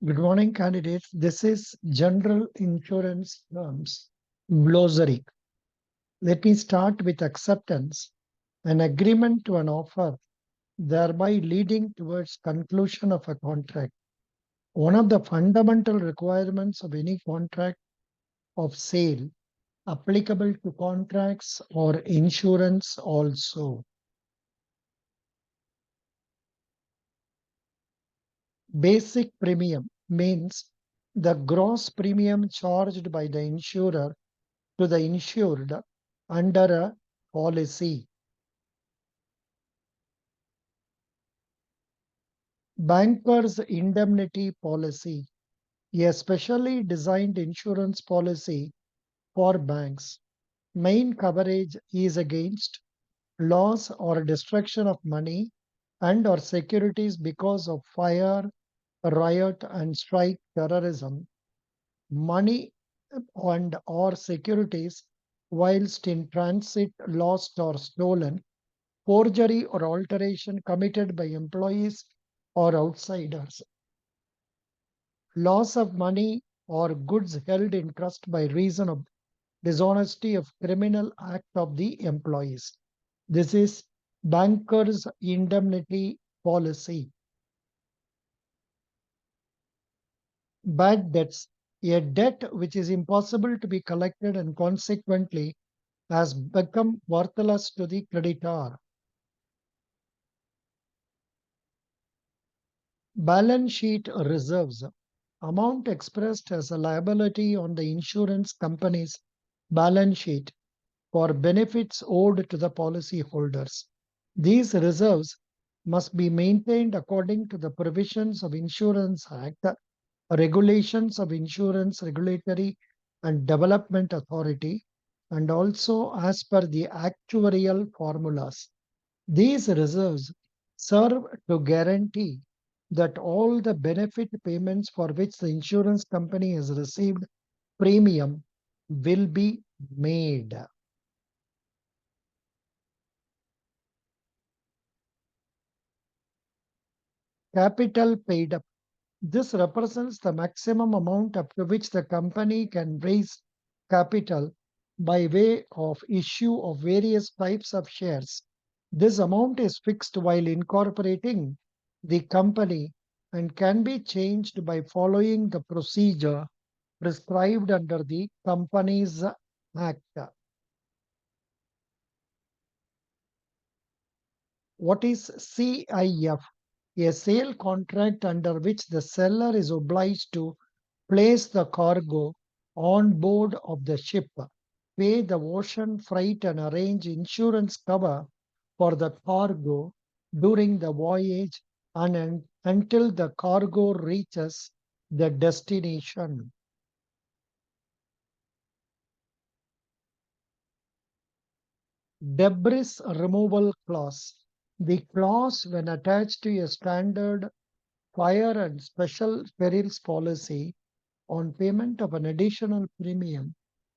Good morning, candidates. This is General Insurance Terms Glossary. Let me start with acceptance, an agreement to an offer, thereby leading towards conclusion of a contract. One of the fundamental requirements of any contract of sale applicable to contracts or insurance also. Basic premium means the gross premium charged by the insurer to the insured under a policy. Banker's indemnity policy, a specially designed insurance policy for banks. Main coverage is against loss or destruction of money and or securities because of fire, riot and strike terrorism, money and or securities whilst in transit lost or stolen, forgery or alteration committed by employees or outsiders, loss of money or goods held in trust by reason of dishonesty of criminal act of the employees. This is banker's indemnity policy. Bad debts, a debt which is impossible to be collected and consequently has become worthless to the creditor. Balance sheet reserves, amount expressed as a liability on the insurance company's balance sheet for benefits owed to the policyholders. These reserves must be maintained according to the provisions of Insurance Act, regulations of Insurance Regulatory and Development Authority, and also as per the actuarial formulas. These reserves serve to guarantee that all the benefit payments for which the insurance company has received premium will be made. Capital paid up. This represents the maximum amount up to which the company can raise capital by way of issue of various types of shares. This amount is fixed while incorporating the company and can be changed by following the procedure prescribed under the Companies Act. What is CIF? A sale contract under which the seller is obliged to place the cargo on board of the ship, pay the ocean freight, and arrange insurance cover for the cargo during the voyage and until the cargo reaches the destination. Debris removal clause. The clause, when attached to a standard fire and special perils policy on payment of an additional premium,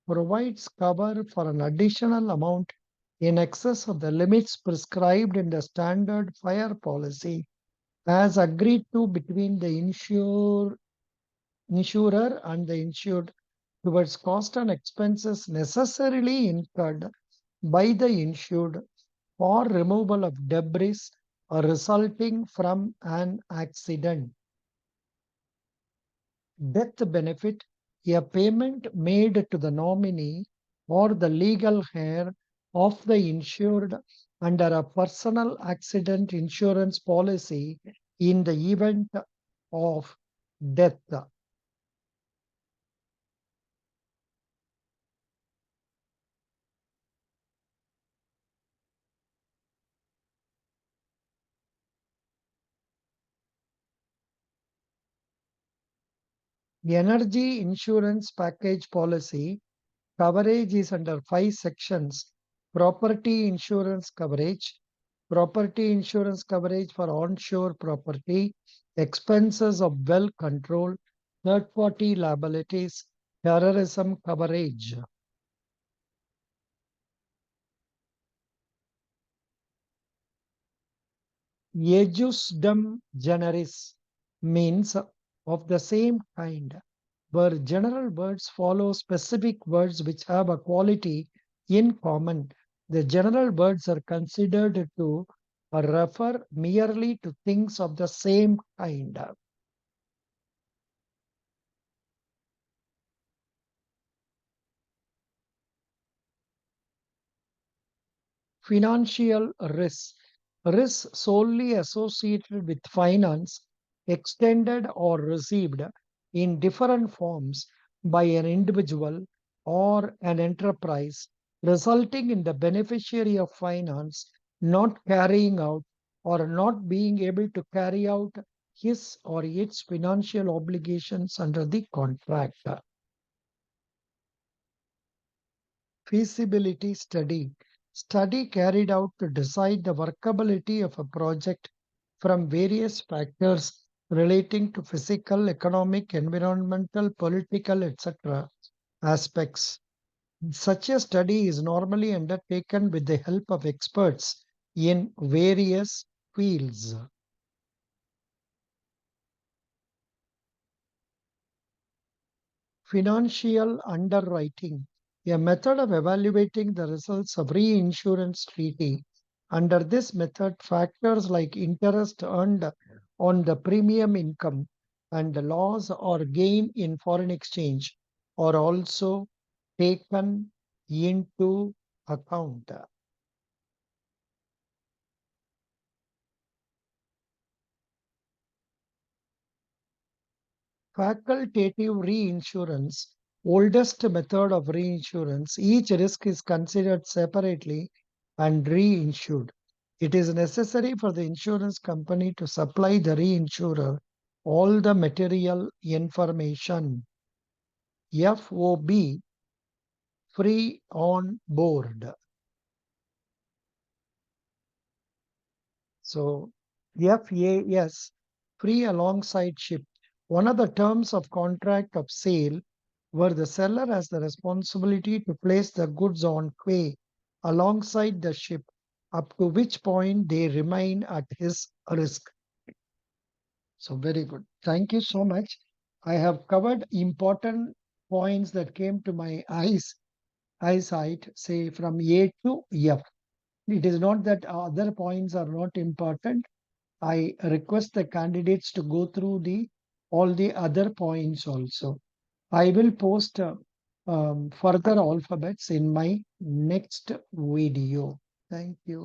provides cover for an additional amount in excess of the limits prescribed in the standard fire policy as agreed to between the insurer and the insured towards cost and expenses necessarily incurred by the insured for removal of debris resulting from an accident. Death benefit, a payment made to the nominee or the legal heir of the insured under a personal accident insurance policy in the event of death. The energy insurance package policy coverage is under 5 sections: property insurance coverage, property insurance coverage for onshore property, expenses of well control, third party liabilities, terrorism coverage. Ejusdem generis means of the same kind, where general words follow specific words which have a quality in common. The general words are considered to refer merely to things of the same kind. Financial risk. Risk solely associated with finance, extended or received in different forms by an individual or an enterprise, resulting in the beneficiary of finance not carrying out or not being able to carry out his or its financial obligations under the contract. Feasibility study. Study carried out to decide the workability of a project from various factors relating to physical, economic, environmental, political, etc. aspects. Such a study is normally undertaken with the help of experts in various fields. Financial underwriting, a method of evaluating the results of reinsurance treaty. Under this method, factors like interest earned on the premium income and loss or gain in foreign exchange are also taken into account. Facultative reinsurance, oldest method of reinsurance, each risk is considered separately and reinsured. It is necessary for the insurance company to supply the reinsurer all the material information. FOB, free on board. So FAS, free alongside ship. One of the terms of contract of sale where the seller has the responsibility to place the goods on quay alongside the ship, up to which point they remain at his risk. So very good. Thank you so much. I have covered important points that came to my eyesight, say from A to F. It is not that other points are not important. I request the candidates to go through the all the other points also. I will post further alphabets in my next video. Thank you.